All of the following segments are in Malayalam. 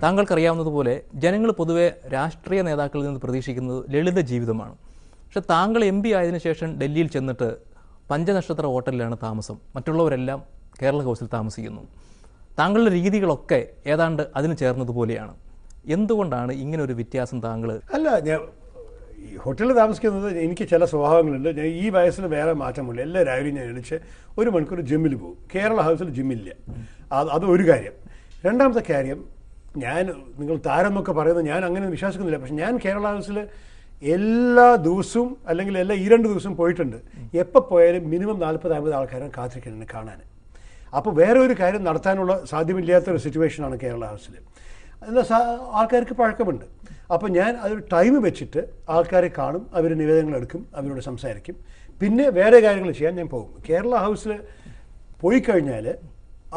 താങ്കൾക്കറിയാവുന്നതുപോലെ ജനങ്ങൾ പൊതുവെ രാഷ്ട്രീയ നേതാക്കളിൽ നിന്ന് പ്രതീക്ഷിക്കുന്നത് ലളിത ജീവിതമാണ്. പക്ഷെ താങ്കൾ MP ആയതിനു ശേഷം ഡൽഹിയിൽ ചെന്നിട്ട് പഞ്ചനക്ഷത്ര ഹോട്ടലിലാണ് താമസം. മറ്റുള്ളവരെല്ലാം കേരള ഹൗസിൽ താമസിക്കുന്നു. താങ്കളുടെ രീതികളൊക്കെ ഏതാണ്ട് അതിന് ചേർന്നതുപോലെയാണ്. എന്തുകൊണ്ടാണ് ഇങ്ങനെ ഒരു വ്യത്യാസം താങ്കൾ? അല്ല, ഞാൻ ഹോട്ടലിൽ താമസിക്കുന്നത് എനിക്ക് ചില സ്വഭാവങ്ങളുണ്ട്. ഞാൻ ഈ വയസ്സിൽ വേറെ മാറ്റമില്ല. എല്ലാ രാവിലെയും ഞാൻ എണിച്ച് 1 മണിക്കൂർ ജിമ്മിൽ പോകും. കേരള ഹൗസിൽ ജിമ്മില്ല. അത് ഒരു കാര്യം. രണ്ടാമത്തെ കാര്യം, നിങ്ങൾ താരം എന്നൊക്കെ പറയുന്നത് ഞാൻ അങ്ങനെ വിശ്വസിക്കുന്നില്ല. പക്ഷെ ഞാൻ കേരള ഹൗസിൽ എല്ലാ ദിവസവും അല്ലെങ്കിൽ എല്ലാ 2 ദിവസവും പോയിട്ടുണ്ട്. എപ്പോൾ പോയാലും മിനിമം 40-50 ആൾക്കാരെ കാത്തിരിക്കണം കാണാൻ. അപ്പോൾ വേറെ ഒരു കാര്യം നടത്താനുള്ള സാധ്യമില്ലാത്തൊരു സിറ്റുവേഷനാണ് കേരള ഹൗസിൽ. എന്നാൽ ആൾക്കാർക്ക് പഴക്കമുണ്ട്. അപ്പോൾ ഞാൻ അതൊരു ടൈം വെച്ചിട്ട് ആൾക്കാരെ കാണും, അവർ നിവേദനങ്ങൾ എടുക്കും, അവരോട് സംസാരിക്കും. പിന്നെ വേറെ കാര്യങ്ങൾ ചെയ്യാൻ ഞാൻ പോകും. കേരള ഹൗസിൽ പോയി കഴിഞ്ഞാൽ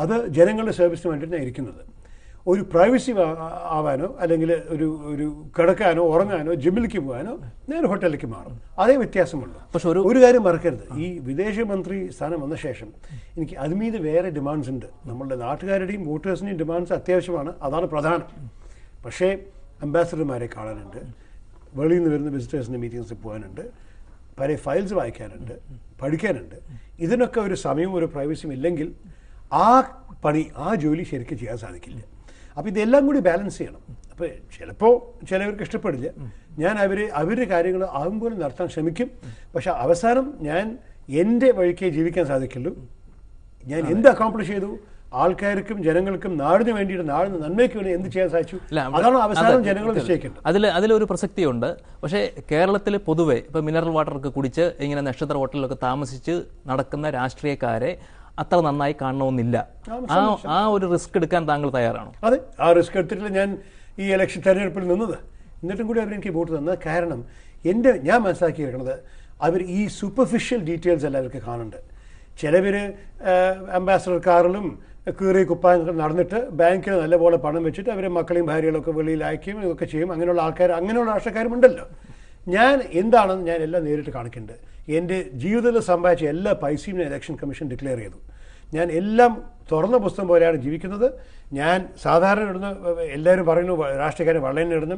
അത് ജനങ്ങളുടെ സർവീസിന് വേണ്ടിയിട്ട് ഞാൻ ഇരിക്കുന്നത്. ഒരു പ്രൈവസി ആവാനോ അല്ലെങ്കിൽ ഒരു കിടക്കാനോ ഉറങ്ങാനോ ജിമ്മിലേക്ക് പോകാനോ ഞാൻ ഹോട്ടലിലേക്ക് മാറും. അതേ വ്യത്യാസമുള്ളൂ. പക്ഷെ ഒരു കാര്യം മറക്കരുത്, ഈ വിദേശമന്ത്രി സ്ഥാനം വന്ന ശേഷം എനിക്ക് അതുമീത് വേറെ ഡിമാൻഡ്സ് ഉണ്ട്. നമ്മളുടെ നാട്ടുകാരുടെയും വോട്ടേഴ്സിൻ്റെയും ഡിമാൻഡ്സ് അത്യാവശ്യമാണ്, അതാണ് പ്രധാനം. പക്ഷേ അംബാസഡർമാരെ കാണാനുണ്ട്, വെളിയിൽ നിന്ന് വരുന്ന വിസിറ്റേഴ്സിൻ്റെ മീറ്റിംഗ്സിൽ പോകാനുണ്ട്, പല ഫയൽസ് വായിക്കാനുണ്ട്, പഠിക്കാനുണ്ട്. ഇതിനൊക്കെ ഒരു സമയവും ഒരു പ്രൈവസിയും ഇല്ലെങ്കിൽ ആ ജോലി ശരിക്കും ചെയ്യാൻ സാധിക്കില്ല. അപ്പോൾ ഇതെല്ലാം കൂടി ബാലൻസ് ചെയ്യണം. അപ്പോൾ ചിലപ്പോൾ ചിലവർക്ക് ഇഷ്ടപ്പെടില്ല. ഞാൻ അവരുടെ കാര്യങ്ങൾ ആകുമ്പോൾ നടത്താൻ ശ്രമിക്കും. പക്ഷെ അവസാനം ഞാൻ എൻ്റെ വഴിക്കേ ജീവിക്കാൻ സാധിക്കുള്ളൂ. ഞാൻ എന്ത് അക്കോംപ്ലിഷ് ചെയ്തു, ആൾക്കാർക്കും ജനങ്ങൾക്കും നാടിന് വേണ്ടിയിട്ട് നാടിന് നന്മയ്ക്ക് വേണ്ടി എന്ത് ചെയ്യാൻ സാധിച്ചു, അതാണ് അവസാനം ജനങ്ങൾ നിശ്ചയിക്കേണ്ടത്. അതിലൊരു പ്രസക്തിയുണ്ട്. പക്ഷേ കേരളത്തിൽ പൊതുവെ ഇപ്പോൾ മിനറൽ വാട്ടറൊക്കെ കുടിച്ച് ഇങ്ങനെ നക്ഷത്ര ഹോട്ടലിലൊക്കെ താമസിച്ച് നടക്കുന്ന രാഷ്ട്രീയക്കാരെ അത്ര നന്നായി കാണണമെന്നില്ല. ആ ഒരു റിസ്ക് എടുക്കാൻ താങ്കൾ തയ്യാറാണോ? അതെ, ആ റിസ്ക് എടുത്തിട്ടില്ല ഞാൻ ഈ ഇലക്ഷൻ തെരഞ്ഞെടുപ്പിൽ നിന്നത്. എന്നിട്ടും കൂടി അവരെനിക്ക് വോട്ട് തന്നത്. കാരണം ഞാൻ മനസ്സിലാക്കിയിരിക്കുന്നത് അവർ ഈ സൂപ്പർഫിഷ്യൽ ഡീറ്റെയിൽസ് എല്ലാം അവർക്ക് കാണുന്നുണ്ട്. ചിലവർ അംബാസഡർ കാറിലും കീറി കുപ്പായം നടന്നിട്ട് ബാങ്കിൽ നല്ലപോലെ പണം വെച്ചിട്ട് അവരെ മക്കളെയും ഭാര്യകളൊക്കെ വെളിയിൽ അയക്കുകയും ഇതൊക്കെ ചെയ്യും. അങ്ങനെയുള്ള രാഷ്ട്രീയക്കാരുമുണ്ടല്ലോ. ഞാൻ എന്താണെന്ന് ഞാൻ എല്ലാം നേരിട്ട് കാണിക്കുന്നുണ്ട്. എൻ്റെ ജീവിതത്തിൽ സമ്പാദിച്ച എല്ലാ പൈസയും ഞാൻ ഇലക്ഷൻ കമ്മീഷൻ ഡിക്ലെയർ ചെയ്തു. ഞാൻ എല്ലാം തുറന്ന പുസ്തകം പോലെയാണ് ജീവിക്കുന്നത്. ഞാൻ സാധാരണ ഇടുന്ന എല്ലാവരും പറയുന്നു രാഷ്ട്രീയക്കാരൻ വളരെ ഇടുന്നു,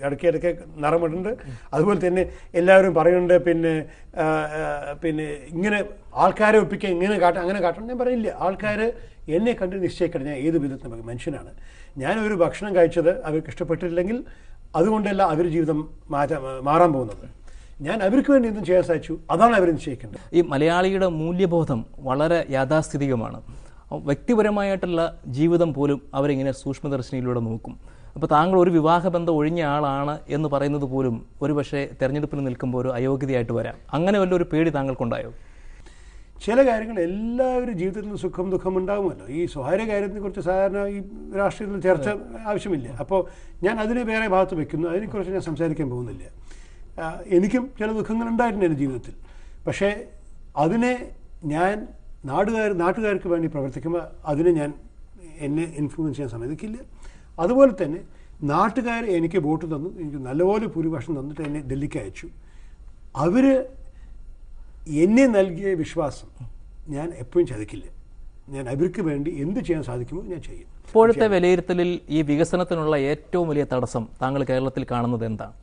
ഇടയ്ക്കിടയ്ക്ക് നിറമിടുന്നുണ്ട്. അതുപോലെ തന്നെ എല്ലാവരും പറയുന്നുണ്ട് പിന്നെ ഇങ്ങനെ ആൾക്കാരെ ഒപ്പിക്കാൻ ഇങ്ങനെ അങ്ങനെ കാട്ടണം. ഞാൻ പറയില്ല, ആൾക്കാർ എന്നെ കണ്ട് നിശ്ചയിക്കണം ഞാൻ ഏത് വിധത്തിൽ മനുഷ്യനാണ്. ഞാനൊരു ഭക്ഷണം കഴിച്ചത് അവർക്ക് ഇഷ്ടപ്പെട്ടില്ലെങ്കിൽ അതുകൊണ്ടല്ല അവർ ജീവിതം മാറാൻ പോകുന്നത്. ഞാൻ അവർക്ക് വേണ്ടി എന്തും ചെയ്യാൻ സാധിച്ചു, അതാണ് അവർ നിശ്ചയിക്കേണ്ടത്. ഈ മലയാളിയുടെ മൂല്യബോധം വളരെ യാഥാസ്ഥിതികമാണ്. വ്യക്തിപരമായിട്ടുള്ള ജീവിതം പോലും അവരിങ്ങനെ സൂക്ഷ്മദർശിനിയിലൂടെ നോക്കും. അപ്പോൾ താങ്കൾ ഒരു വിവാഹബന്ധം ഒഴിഞ്ഞ ആളാണ് എന്ന് പറയുന്നത് പോലും ഒരുപക്ഷെ തെരഞ്ഞെടുപ്പിന് നിൽക്കുമ്പോൾ ഒരു അയോഗ്യതയായിട്ട് വരാം. അങ്ങനെ വല്ലൊരു പേടി താങ്കൾക്കുണ്ടായോ? ചില കാര്യങ്ങൾ എല്ലാവരും ജീവിതത്തിൽ സുഖം ദുഃഖം ഉണ്ടാകുമല്ലോ. ഈ സ്വകാര്യ കാര്യത്തെക്കുറിച്ച് സാധാരണ ഈ രാഷ്ട്രീയത്തിൽ ചർച്ച ആവശ്യമില്ല. അപ്പോൾ ഞാൻ അതിനെ വേറെ ഭാഗത്ത് വെക്കുന്നു, അതിനെക്കുറിച്ച് ഞാൻ സംസാരിക്കാൻ പോകുന്നില്ല. എനിക്കും ചില ദുഃഖങ്ങൾ ഉണ്ടായിട്ടുണ്ട് എൻ്റെ ജീവിതത്തിൽ. പക്ഷേ അതിനെ ഞാൻ നാട്ടുകാർക്ക് വേണ്ടി പ്രവർത്തിക്കുമ്പോൾ അതിനെ എന്നെ ഇൻഫ്ലുവൻസ് ചെയ്യാൻ സമ്മതിക്കില്ല. അതുപോലെ തന്നെ നാട്ടുകാർ എനിക്ക് വോട്ട് തന്നു, എനിക്ക് നല്ലപോലെ ഭൂരിപക്ഷം തന്നിട്ട് എന്നെ ഡൽഹിക്ക് അയച്ചു. അവർ എന്നെ നൽകിയ വിശ്വാസം ഞാൻ എപ്പോഴും ചതിക്കില്ല. ഞാൻ അവർക്ക് വേണ്ടി എന്ത് ചെയ്യാൻ സാധിക്കുമോ ഞാൻ ചെയ്യും. ഇപ്പോഴത്തെ വിലയിരുത്തലിൽ ഈ വികസനത്തിനുള്ള ഏറ്റവും വലിയ തടസ്സം താങ്കൾ കേരളത്തിൽ കാണുന്നത് എന്താണ്?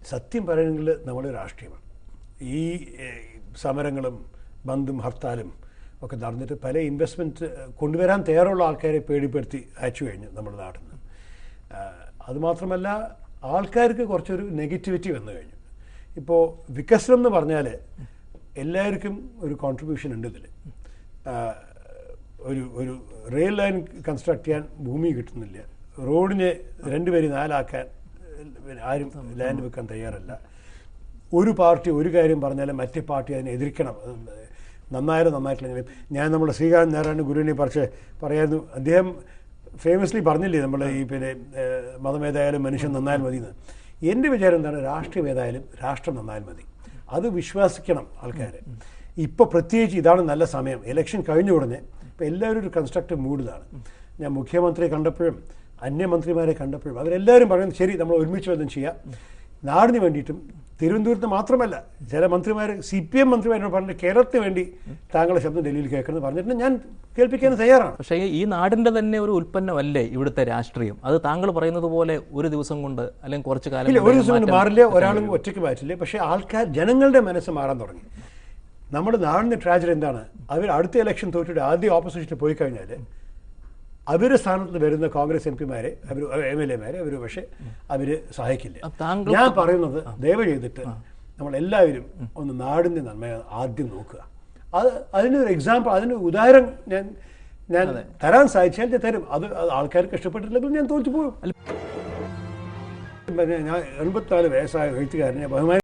സത്യം പറയണമെങ്കിൽ നമ്മുടെ രാഷ്ട്രീയമാണ്. ഈ സമരങ്ങളും ബന്ധും ഹർത്താലും ഒക്കെ നടന്നിട്ട് പല ഇൻവെസ്റ്റ്മെൻറ്റ് കൊണ്ടുവരാൻ തയ്യാറുള്ള ആൾക്കാരെ പേടിപ്പെടുത്തി അയച്ചു കഴിഞ്ഞു നമ്മുടെ നാട്ടിൽ നിന്ന്. അതുമാത്രമല്ല ആൾക്കാർക്ക് കുറച്ചൊരു നെഗറ്റിവിറ്റി വന്നു കഴിഞ്ഞു. ഇപ്പോൾ വികസനം എന്ന് പറഞ്ഞാൽ എല്ലാവർക്കും ഒരു കോൺട്രിബ്യൂഷൻ ഉണ്ട് ഇതിൽ. ഒരു റെയിൽ ലൈൻ കൺസ്ട്രക്ട് ചെയ്യാൻ ഭൂമി കിട്ടുന്നില്ല, റോഡിനെ 2 പേര് 4 ആക്കാൻ ആരും ലാൻഡ് വെക്കാൻ തയ്യാറല്ല. ഒരു പാർട്ടി ഒരു കാര്യം പറഞ്ഞാലും മറ്റേ പാർട്ടി അതിനെ എതിർക്കണം. നന്നായാലും നന്നായിട്ടില്ല. ഞാൻ നമ്മുടെ ശ്രീകാന്ത് നാരായണ ഗുരുവിനെ പറയായിരുന്നു. അദ്ദേഹം ഫേമസ്ലി പറഞ്ഞില്ലേ നമ്മൾ ഈ മതമേതായാലും മനുഷ്യൻ നന്നായാൽ മതി എന്ന്. എൻ്റെ വിചാരം എന്താണ്, രാഷ്ട്രീയം ഏതായാലും രാഷ്ട്രം നന്നായാൽ മതി. അത് വിശ്വസിക്കണം ആൾക്കാർ. ഇപ്പോൾ പ്രത്യേകിച്ച് ഇതാണ് നല്ല സമയം. ഇലക്ഷൻ കഴിഞ്ഞ ഉടനെ ഇപ്പോൾ എല്ലാവരും ഒരു കൺസ്ട്രക്റ്റീവ് മൂഡിലാണ്. ഞാൻ മുഖ്യമന്ത്രിയെ കണ്ടപ്പോഴും അന്യമന്ത്രിമാരെ കണ്ടപ്പോഴും അവരെല്ലാവരും പറയുന്നത് ശരി, നമ്മൾ ഒരുമിച്ച് വന്നും ചെയ്യാം, നാടിന് വേണ്ടിയിട്ടും തിരുവനന്തപുരത്ത് മാത്രമല്ല ചില മന്ത്രിമാർ CPM മന്ത്രിമാരോട് പറഞ്ഞിട്ട് കേരളത്തിന് വേണ്ടി താങ്കളുടെ ശബ്ദം ഡൽഹിയിൽ കേൾക്കണമെന്ന് പറഞ്ഞിട്ട് ഞാൻ കേൾപ്പിക്കാൻ തയ്യാറാണ്. പക്ഷേ ഈ നാടിന്റെ തന്നെ ഒരു ഉൽപ്പന്നമല്ലേ ഇവിടുത്തെ രാഷ്ട്രീയം? അത് താങ്കൾ പറയുന്നത് പോലെ ഒരു ദിവസം കൊണ്ട് അല്ലെങ്കിൽ കുറച്ച് കാലം ഇല്ല, ഒരു ദിവസം കൊണ്ട് മാറില്ല, ഒരാളും ഒറ്റയ്ക്ക് മാറ്റില്ല. പക്ഷേ ആൾക്കാർ, ജനങ്ങളുടെ മനസ്സ് മാറാൻ തുടങ്ങി. നമ്മുടെ നാടിൻ്റെ ട്രാജഡി എന്താണ്? അവർ അടുത്ത ഇലക്ഷൻ തോറ്റിട്ട് ആദ്യം ഓപ്പോസിഷനിൽ പോയി കഴിഞ്ഞാൽ അവരുടെ സ്ഥാനത്ത് വരുന്ന കോൺഗ്രസ് MP മാരെ, അവർ MLA മാരെ അവർ പക്ഷേ അവർ സഹായിക്കില്ല. ഞാൻ പറയുന്നത് ദയവ് ചെയ്തിട്ട് നമ്മളെല്ലാവരും ഒന്ന് നാടിൻ്റെ നന്മ ആദ്യം നോക്കുക. അതിനൊരു എക്സാമ്പിൾ, അതിന് ഉദാഹരണം ഞാൻ തരാൻ സാധിച്ചാൽ ഞാൻ തരും. അത് ആൾക്കാർക്ക് ഇഷ്ടപ്പെട്ടില്ലെങ്കിൽ ഞാൻ തോറ്റു പോകും. ഞാൻ 84 വയസ്സായ എഴുത്തുകാരനെ ബഹുമാനി